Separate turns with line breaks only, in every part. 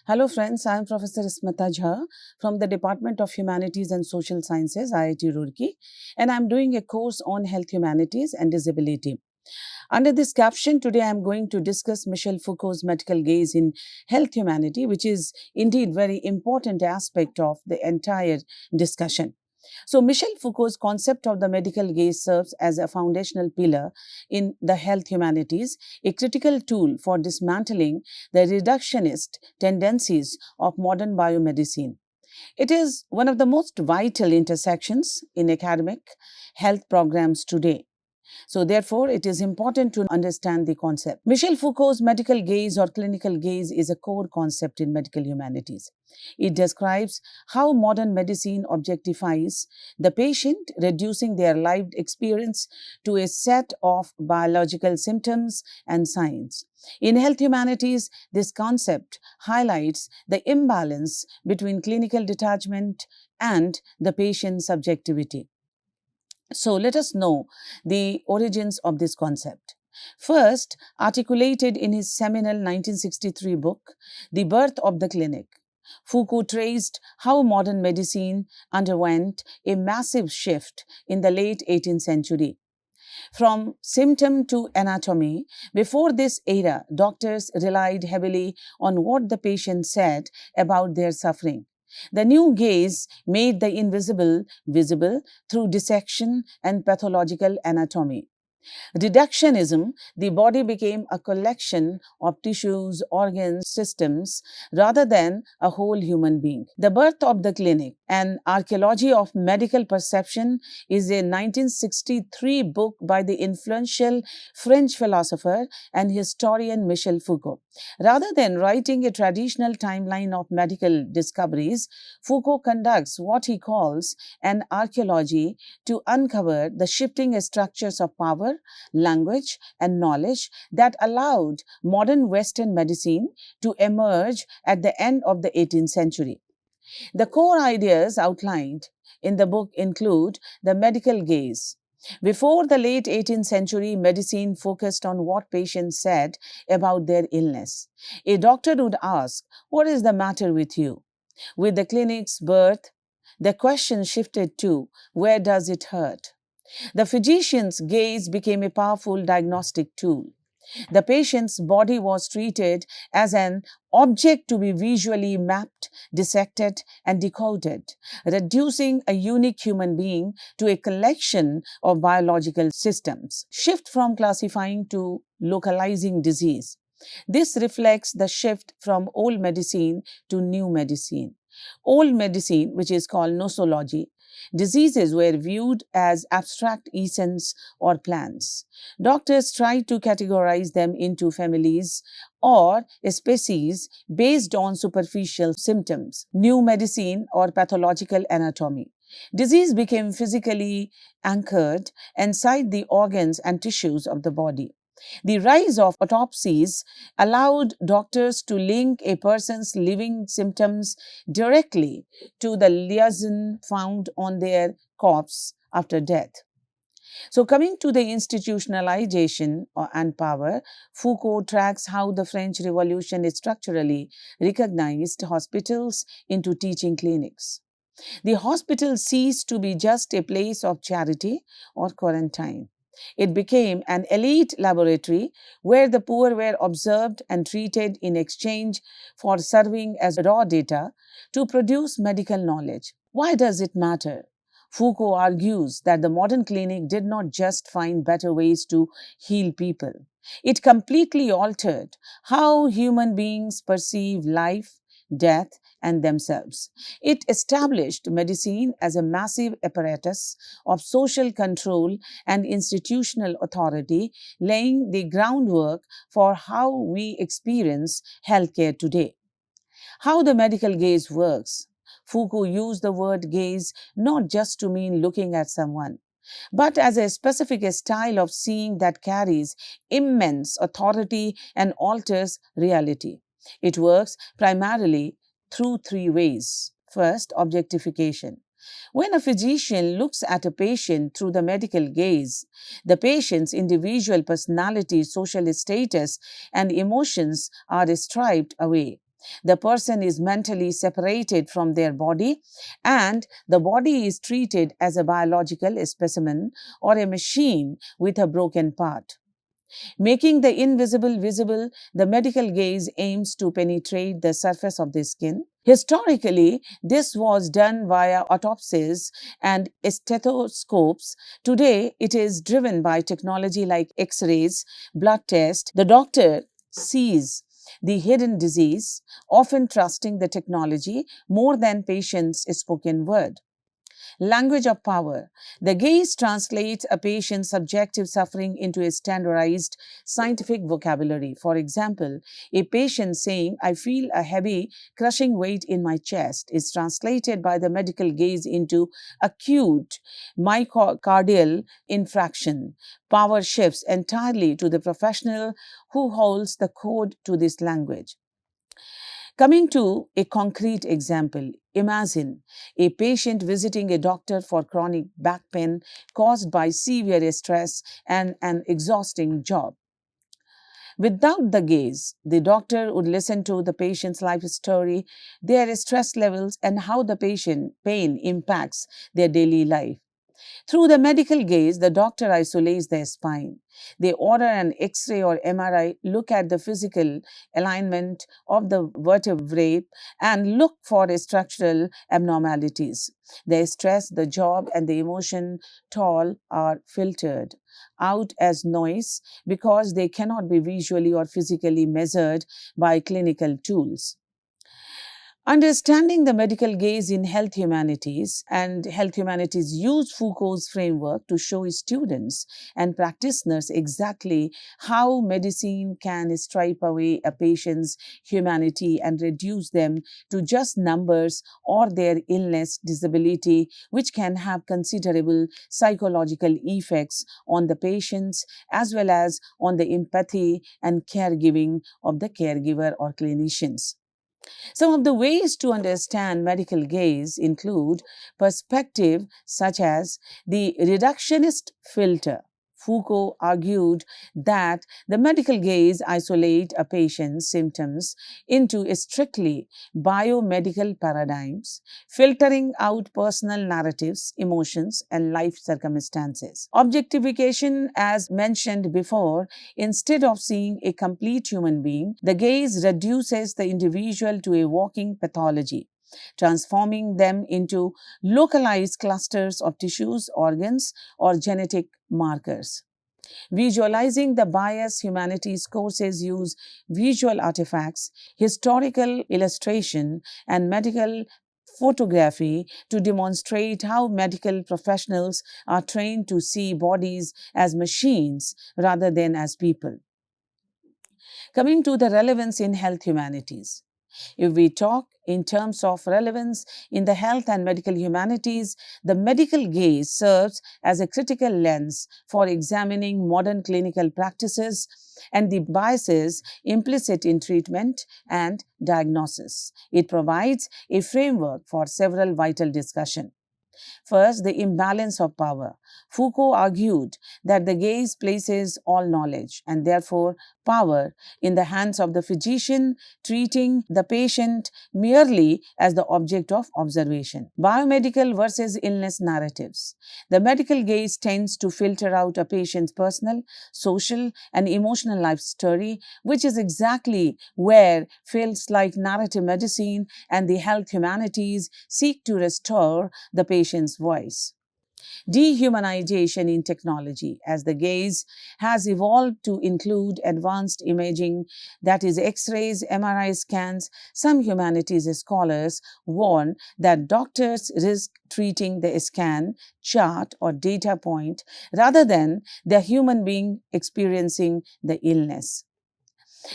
Hello friends, I am Professor Smita Jha from the Department of Humanities and Social Sciences, IIT Roorkee, and I am doing a course on health humanities and disability. Under this caption, today I am going to discuss Michel Foucault's medical gaze in health humanity, which is indeed very important aspect of the entire discussion. So, Michel Foucault's concept of the medical gaze serves as a foundational pillar in the health humanities, a critical tool for dismantling the reductionist tendencies of modern biomedicine. It is one of the most vital intersections in academic health programs today. So, therefore, it is important to understand the concept. Michel Foucault's medical gaze or clinical gaze is a core concept in medical humanities. It describes how modern medicine objectifies the patient, reducing their lived experience to a set of biological symptoms and signs. In health humanities, this concept highlights the imbalance between clinical detachment and the patient's subjectivity. So let us know the origins of this concept. First, articulated in his seminal 1963 book, The Birth of the Clinic, Foucault traced how modern medicine underwent a massive shift in the late 18th century. From symptom to anatomy, before this era, doctors relied heavily on what the patient said about their suffering. The new gaze made the invisible visible through dissection and pathological anatomy. Reductionism, the body became a collection of tissues, organs, systems, rather than a whole human being. The Birth of the Clinic, an archaeology of medical perception, is a 1963 book by the influential French philosopher and historian Michel Foucault. Rather than writing a traditional timeline of medical discoveries, Foucault conducts what he calls an archaeology to uncover the shifting structures of power, language, and knowledge that allowed modern Western medicine to emerge at the end of the 18th century. The core ideas outlined in the book include the medical gaze. Before the late 18th century, medicine focused on what patients said about their illness. A doctor would ask, "What is the matter with you?" With the clinic's birth, the question shifted to, "Where does it hurt?" The physician's gaze became a powerful diagnostic tool. The patient's body was treated as an object to be visually mapped, dissected, and decoded, reducing a unique human being to a collection of biological systems. Shift from classifying to localizing disease. This reflects the shift from old medicine to new medicine. Old medicine, which is called nosology, diseases were viewed as abstract essence or plants. Doctors tried to categorize them into families or species based on superficial symptoms. New medicine or pathological anatomy. Disease became physically anchored inside the organs and tissues of the body. The rise of autopsies allowed doctors to link a person's living symptoms directly to the lesion found on their corpse after death. So, coming to the institutionalization and power, Foucault tracks how the French Revolution structurally recognized hospitals into teaching clinics. The hospital ceased to be just a place of charity or quarantine. It became an elite laboratory where the poor were observed and treated in exchange for serving as raw data to produce medical knowledge. Why does it matter? Foucault argues that the modern clinic did not just find better ways to heal people. It completely altered how human beings perceive life, death, and themselves. It established medicine as a massive apparatus of social control and institutional authority, laying the groundwork for how we experience healthcare today. How the medical gaze works. Foucault used the word gaze not just to mean looking at someone, but as a specific style of seeing that carries immense authority and alters reality. It works primarily through three ways. First, objectification. When a physician looks at a patient through the medical gaze, the patient's individual personality, social status, and emotions are stripped away. The person is mentally separated from their body, and the body is treated as a biological specimen or a machine with a broken part. Making the invisible visible, the medical gaze aims to penetrate the surface of the skin. Historically, this was done via autopsies and stethoscopes. Today, it is driven by technology like X rays, blood tests. The doctor sees the hidden disease, often trusting the technology more than patient's spoken word. Language of power. The gaze translates a patient's subjective suffering into a standardized scientific vocabulary. For example, a patient saying, "I feel a heavy, crushing weight in my chest," is translated by the medical gaze into acute myocardial infarction. Power shifts entirely to the professional who holds the code to this language. Coming to a concrete example, imagine a patient visiting a doctor for chronic back pain caused by severe stress and an exhausting job. Without the gaze, the doctor would listen to the patient's life story, their stress levels, and how the patient pain impacts their daily life. Through the medical gaze, the doctor isolates the spine. They order an X ray or MRI, look at the physical alignment of the vertebrae, and look for structural abnormalities. The stress, the job, and the emotion toll are filtered out as noise because they cannot be visually or physically measured by clinical tools. Understanding the medical gaze in health humanities, and health humanities use Foucault's framework to show students and practitioners exactly how medicine can stripe away a patient's humanity and reduce them to just numbers or their illness, disability, which can have considerable psychological effects on the patients as well as on the empathy and caregiving of the caregiver or clinicians. Some of the ways to understand medical gaze include perspective, such as the reductionist filter. Foucault argued that the medical gaze isolates a patient's symptoms into strictly biomedical paradigms, filtering out personal narratives, emotions, and life circumstances. Objectification, as mentioned before, instead of seeing a complete human being, the gaze reduces the individual to a walking pathology, transforming them into localized clusters of tissues, organs, or genetic markers. Visualizing the bias, humanities courses use visual artifacts, historical illustration, and medical photography to demonstrate how medical professionals are trained to see bodies as machines rather than as people. Coming to the relevance in health humanities. If we talk in terms of relevance in the health and medical humanities, the medical gaze serves as a critical lens for examining modern clinical practices and the biases implicit in treatment and diagnosis. It provides a framework for several vital discussions. First, the imbalance of power. Foucault argued that the gaze places all knowledge and therefore power in the hands of the physician, treating the patient merely as the object of observation. Biomedical versus illness narratives. The medical gaze tends to filter out a patient's personal, social, and emotional life story, which is exactly where fields like narrative medicine and the health humanities seek to restore the patient's voice. Dehumanization in technology, as the gaze has evolved to include advanced imaging, that is, X rays, MRI scans. Some humanities scholars warn that doctors risk treating the scan, chart, or data point rather than the human being experiencing the illness.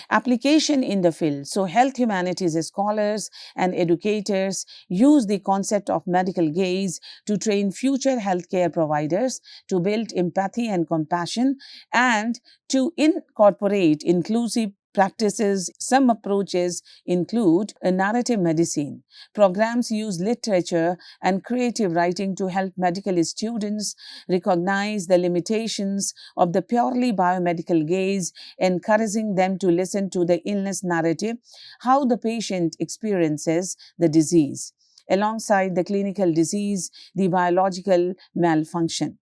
Application in the field. So, health humanities scholars and educators use the concept of medical gaze to train future healthcare providers to build empathy and compassion and to incorporate inclusive practices. Some approaches include a narrative medicine. Programs use literature and creative writing to help medical students recognize the limitations of the purely biomedical gaze, encouraging them to listen to the illness narrative, how the patient experiences the disease, alongside the clinical disease, the biological malfunction.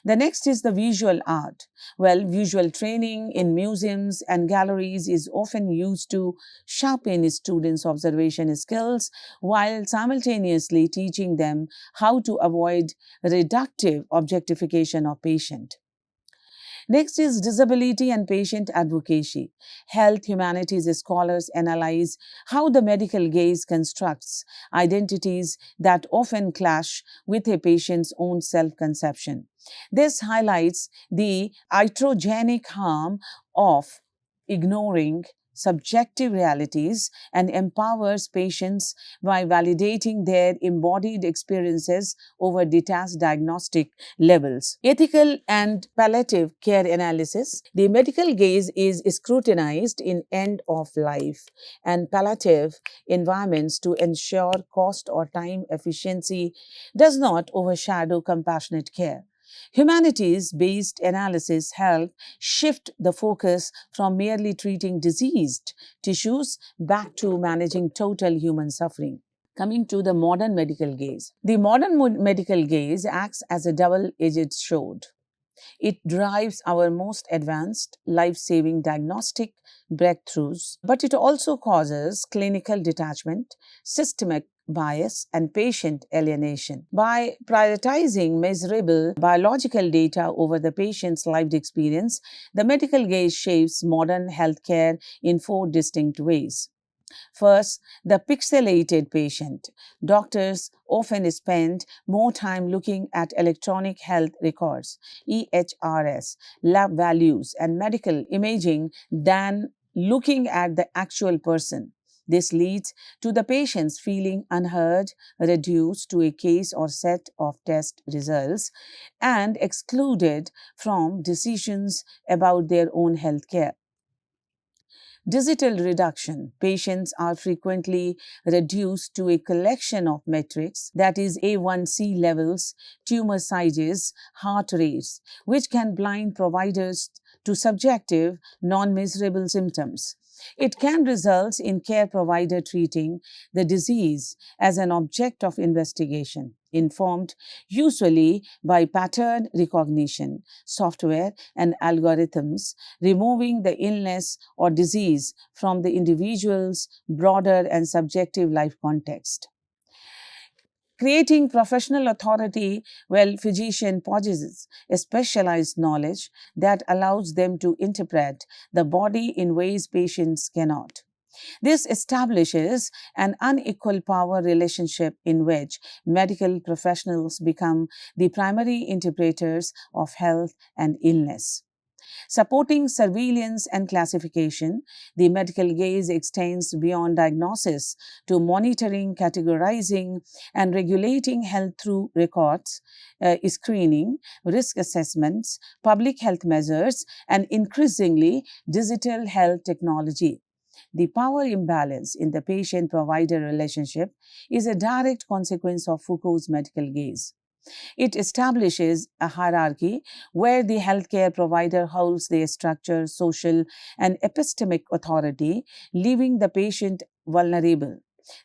The next is the visual art. Well, visual training in museums and galleries is often used to sharpen students' observation skills while simultaneously teaching them how to avoid reductive objectification of patient. Next is disability and patient advocacy. Health humanities scholars analyze how the medical gaze constructs identities that often clash with a patient's own self conception. This highlights the iatrogenic harm of ignoring subjective realities and empowers patients by validating their embodied experiences over detached diagnostic levels. Ethical and palliative care analysis. The medical gaze is scrutinized in end of life and palliative environments to ensure cost or time efficiency does not overshadow compassionate care. Humanities based analysis help shift the focus from merely treating diseased tissues back to managing total human suffering. Coming to the modern medical gaze. The modern medical gaze acts as a double edged sword. It drives our most advanced, life saving diagnostic breakthroughs, but it also causes clinical detachment, systemic bias, and patient alienation. By prioritizing measurable biological data over the patient's lived experience, the medical gaze shapes modern healthcare in four distinct ways. First, the pixelated patient. Doctors often spend more time looking at electronic health records, EHRS, lab values, and medical imaging than looking at the actual person. This leads to the patients feeling unheard, reduced to a case or set of test results, and excluded from decisions about their own health care. Digital reduction. Patients are frequently reduced to a collection of metrics, that is, A1C levels, tumor sizes, heart rates, which can blind providers to subjective, non measurable symptoms. It can result in care provider treating the disease as an object of investigation, informed usually by pattern recognition, software, and algorithms, removing the illness or disease from the individual's broader and subjective life context. Creating professional authority, well, physician possesses a specialized knowledge that allows them to interpret the body in ways patients cannot. This establishes an unequal power relationship in which medical professionals become the primary interpreters of health and illness. Supporting surveillance and classification, the medical gaze extends beyond diagnosis to monitoring, categorizing, and regulating health through records, screening, risk assessments, public health measures, and increasingly digital health technology. The power imbalance in the patient provider relationship is a direct consequence of Foucault's medical gaze. It establishes a hierarchy where the healthcare provider holds the structure, social, and epistemic authority, leaving the patient vulnerable.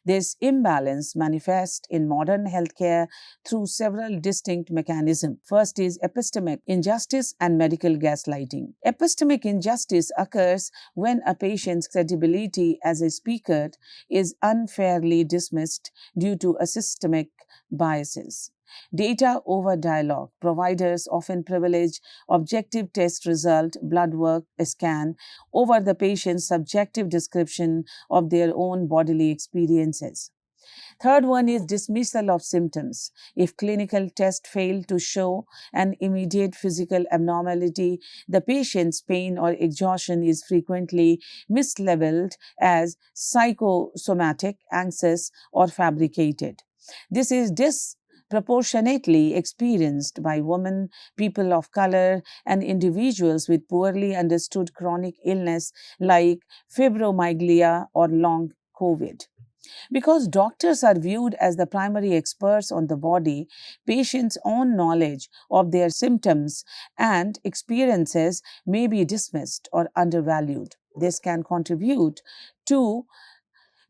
This imbalance manifests in modern healthcare through several distinct mechanisms. First is epistemic injustice and medical gaslighting. Epistemic injustice occurs when a patient's credibility as a speaker is unfairly dismissed due to a systemic biases. Data over dialogue. Providers often privilege objective test result, blood work, a scan, over the patient's subjective description of their own bodily experiences. Third one is dismissal of symptoms. If clinical tests fail to show an immediate physical abnormality, the patient's pain or exhaustion is frequently mislabeled as psychosomatic, anxious, or fabricated. This is disproportionately experienced by women, people of color, and individuals with poorly understood chronic illness like fibromyalgia or long COVID. Because doctors are viewed as the primary experts on the body, patients' own knowledge of their symptoms and experiences may be dismissed or undervalued. This can contribute to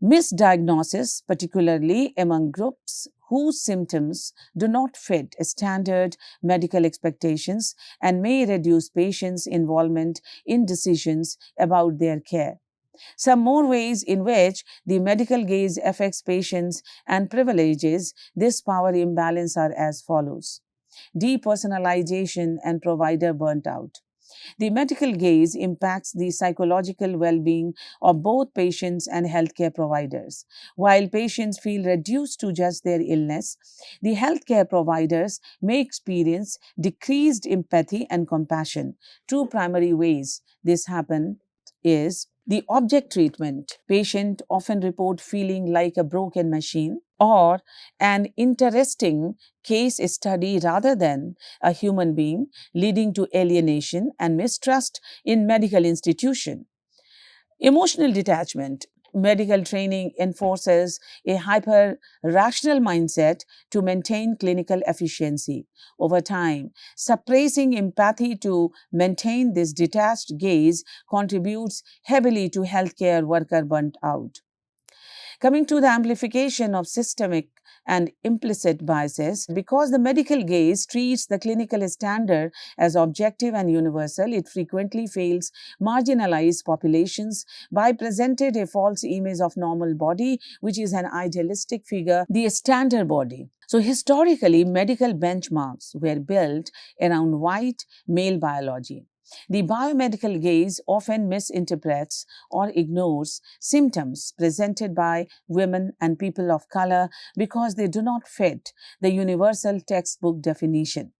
misdiagnosis, particularly among groups whose symptoms do not fit standard medical expectations and may reduce patients' involvement in decisions about their care. Some more ways in which the medical gaze affects patients and privileges this power imbalance are as follows: depersonalization and provider burnt out. The medical gaze impacts the psychological well being of both patients and healthcare providers. While patients feel reduced to just their illness, the healthcare providers may experience decreased empathy and compassion. Two primary ways this happens is the object treatment. Patients often report feeling like a broken machine or an interesting case study rather than a human being, leading to alienation and mistrust in medical institution. Emotional detachment. Medical training enforces a hyper rational mindset to maintain clinical efficiency. Over time, suppressing empathy to maintain this detached gaze contributes heavily to healthcare worker burnt out. Coming to the amplification of systemic and implicit biases, because the medical gaze treats the clinical standard as objective and universal, it frequently fails marginalized populations by presenting a false image of normal body, which is an idealistic figure, the standard body. So historically, medical benchmarks were built around white male biology. The biomedical gaze often misinterprets or ignores symptoms presented by women and people of color because they do not fit the universal textbook definition.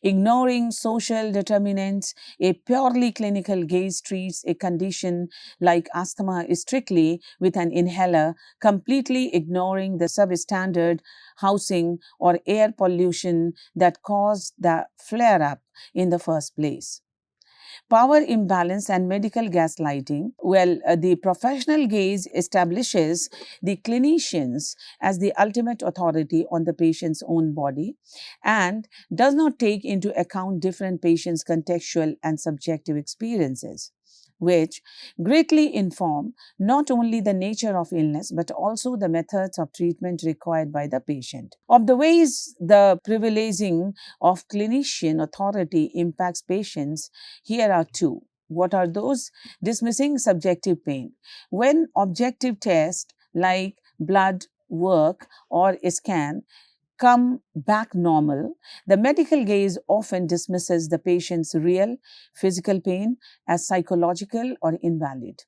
Ignoring social determinants, a purely clinical gaze treats a condition like asthma strictly with an inhaler, completely ignoring the substandard housing or air pollution that caused the flare up in the first place. Power imbalance and medical gaslighting. Well, the professional gaze establishes the clinicians as the ultimate authority on the patient's own body and does not take into account different patients' contextual and subjective experiences, which greatly inform not only the nature of illness but also the methods of treatment required by the patient. Of the ways the privileging of clinician authority impacts patients, here are two. What are those? Dismissing subjective pain. When objective tests like blood work or a scan come back normal, the medical gaze often dismisses the patient's real physical pain as psychological or invalid.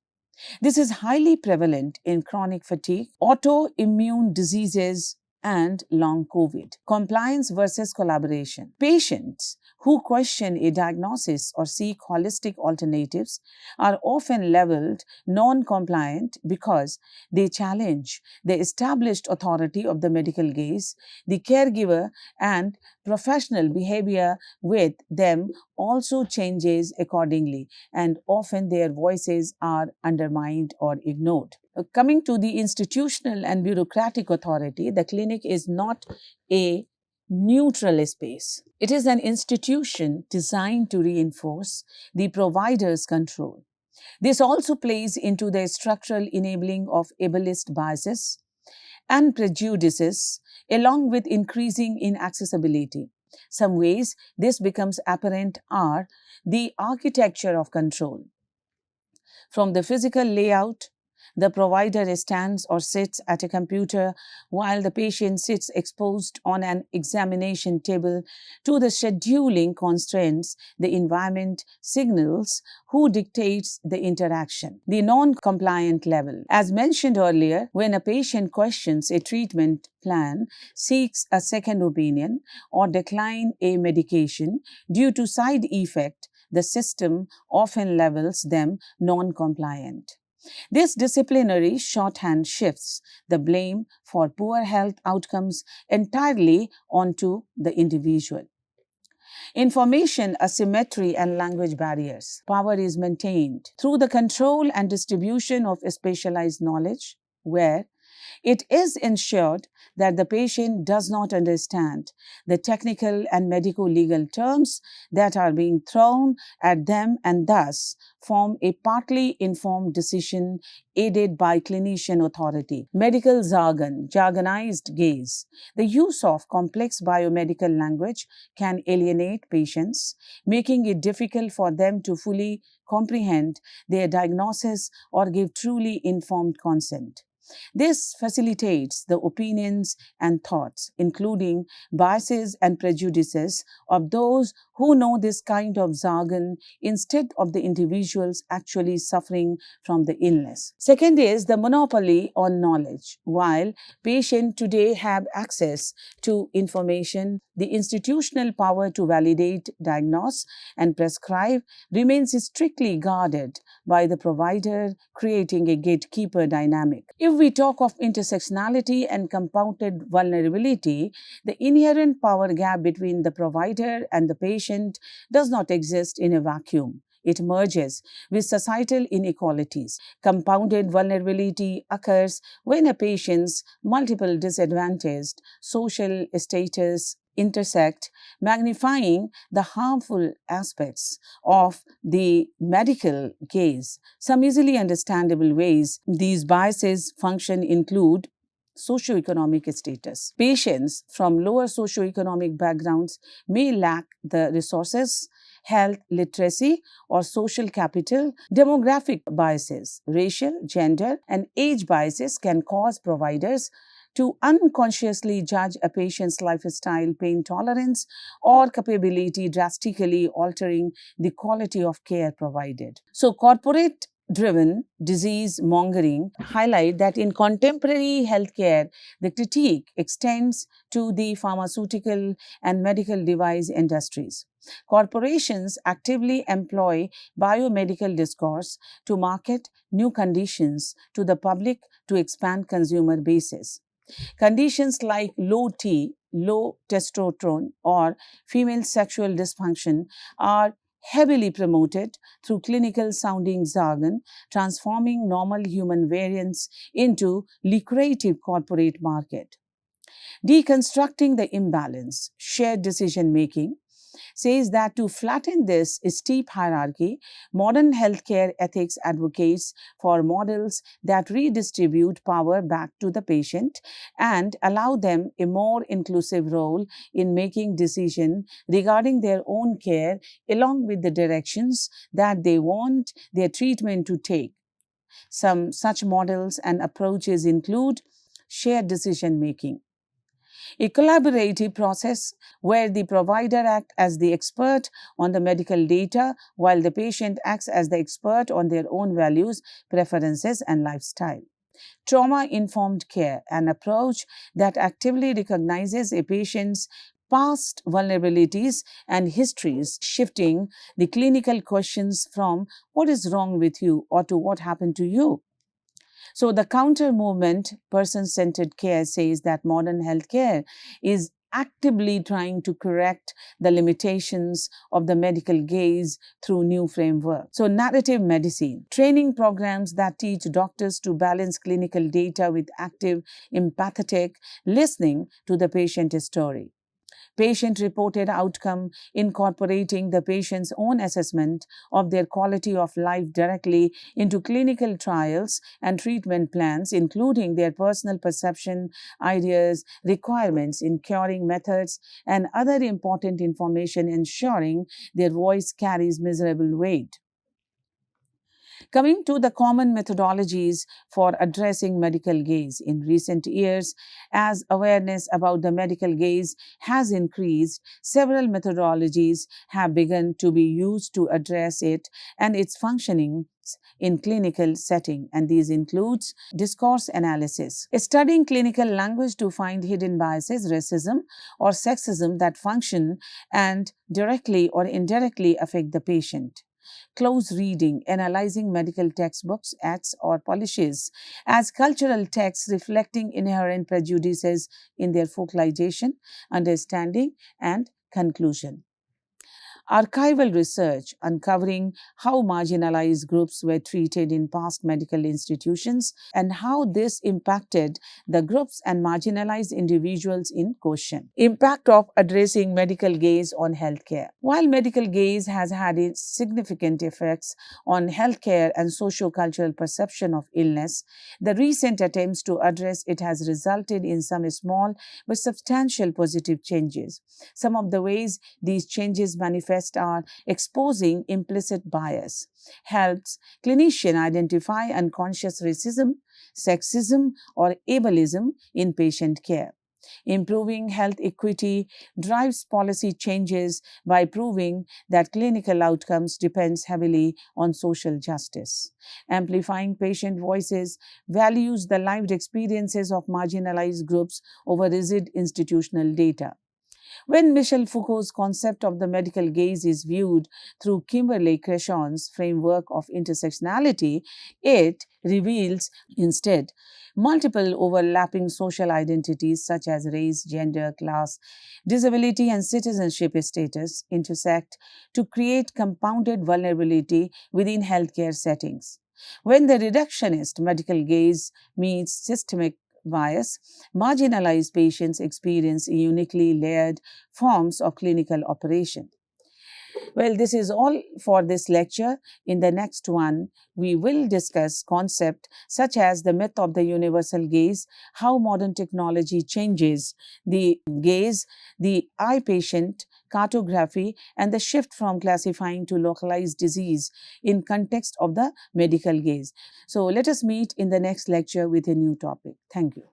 This is highly prevalent in chronic fatigue, autoimmune diseases, and long COVID. Compliance versus collaboration. Patients who question a diagnosis or seek holistic alternatives are often labeled non-compliant because they challenge the established authority of the medical gaze. The caregiver and professional behavior with them also changes accordingly, and often their voices are undermined or ignored. Coming to the institutional and bureaucratic authority, the clinic is not a neutral space. It is an institution designed to reinforce the provider's control. This also plays into the structural enabling of ableist biases and prejudices, along with increasing inaccessibility. Some ways this becomes apparent are the architecture of control. From the physical layout, the provider stands or sits at a computer while the patient sits exposed on an examination table, to the scheduling constraints the environment signals who dictates the interaction. The non-compliant level. As mentioned earlier, when a patient questions a treatment plan, seeks a second opinion, or decline a medication due to side effect, the system often labels them non-compliant. This disciplinary shorthand shifts the blame for poor health outcomes entirely onto the individual. Information asymmetry and language barriers. Power is maintained through the control and distribution of specialized knowledge, where it is ensured that the patient does not understand the technical and medical legal terms that are being thrown at them and thus form a partly informed decision aided by clinician authority. Medical jargon, jargonized gaze. The use of complex biomedical language can alienate patients, making it difficult for them to fully comprehend their diagnosis or give truly informed consent. This facilitates the opinions and thoughts, including biases and prejudices, of those who know this kind of jargon instead of the individuals actually suffering from the illness. Second is the monopoly on knowledge. While patients today have access to information, the institutional power to validate, diagnose, and prescribe remains strictly guarded by the provider, creating a gatekeeper dynamic. If we talk of intersectionality and compounded vulnerability, the inherent power gap between the provider and the patient does not exist in a vacuum. It merges with societal inequalities. Compounded vulnerability occurs when a patient's multiple disadvantaged social status intersect, magnifying the harmful aspects of the medical gaze. Some easily understandable ways these biases function include socioeconomic status. Patients from lower socioeconomic backgrounds may lack the resources, health literacy, or social capital. Demographic biases, racial, gender, and age biases can cause providers to unconsciously judge a patient's lifestyle, pain tolerance, or capability, drastically altering the quality of care provided. So, corporate driven disease mongering highlight that in contemporary healthcare, the critique extends to the pharmaceutical and medical device industries. Corporations actively employ biomedical discourse to market new conditions to the public to expand consumer bases. Conditions like low T, low testosterone, or female sexual dysfunction are heavily promoted through clinical sounding jargon, transforming normal human variants into lucrative corporate market. Deconstructing the imbalance, shared decision making, says that to flatten this steep hierarchy, modern healthcare ethics advocates for models that redistribute power back to the patient and allow them a more inclusive role in making decisions regarding their own care along with the directions that they want their treatment to take. Some such models and approaches include shared decision making, a collaborative process where the provider acts as the expert on the medical data while the patient acts as the expert on their own values, preferences, and lifestyle. Trauma informed care, an approach that actively recognizes a patient's past vulnerabilities and histories, shifting the clinical questions from what is wrong with you or to what happened to you. So the counter movement, person-centered care, says that modern healthcare is actively trying to correct the limitations of the medical gaze through new framework. So narrative medicine, training programs that teach doctors to balance clinical data with active, empathetic listening to the patient story. Patient-reported outcome, incorporating the patient's own assessment of their quality of life directly into clinical trials and treatment plans, including their personal perception, ideas, requirements in curing methods, and other important information, ensuring their voice carries measurable weight. Coming to the common methodologies for addressing medical gaze. In recent years, as awareness about the medical gaze has increased, several methodologies have begun to be used to address it and its functioning in clinical setting, and these includes discourse analysis, studying clinical language to find hidden biases, racism, or sexism that function and directly or indirectly affect the patient. close reading, analyzing medical textbooks, acts, or polishes as cultural texts reflecting inherent prejudices in their focalization, understanding, and conclusion. Archival research uncovering how marginalized groups were treated in past medical institutions and how this impacted the groups and marginalized individuals in question. Impact of addressing medical gaze on healthcare. While medical gaze has had its significant effects on healthcare and socio-cultural perception of illness, the recent attempts to address it has resulted in some small but substantial positive changes. Some of the ways these changes manifest are exposing implicit bias, helps clinicians identify unconscious racism, sexism, or ableism in patient care. Improving health equity drives policy changes by proving that clinical outcomes depends heavily on social justice. Amplifying patient voices values the lived experiences of marginalized groups over rigid institutional data. When Michel Foucault's concept of the medical gaze is viewed through Kimberly Crenshawn's framework of intersectionality, it reveals instead multiple overlapping social identities such as race, gender, class, disability, and citizenship status intersect to create compounded vulnerability within healthcare settings. When the reductionist medical gaze meets systemic bias, marginalized patients experience uniquely layered forms of clinical operation. Well, this is all for this lecture. In the next one, we will discuss concepts such as the myth of the universal gaze, how modern technology changes the gaze, the eye patient cartography, and the shift from classifying to localized disease in context of the medical gaze. So let us meet in the next lecture with a new topic. Thank you.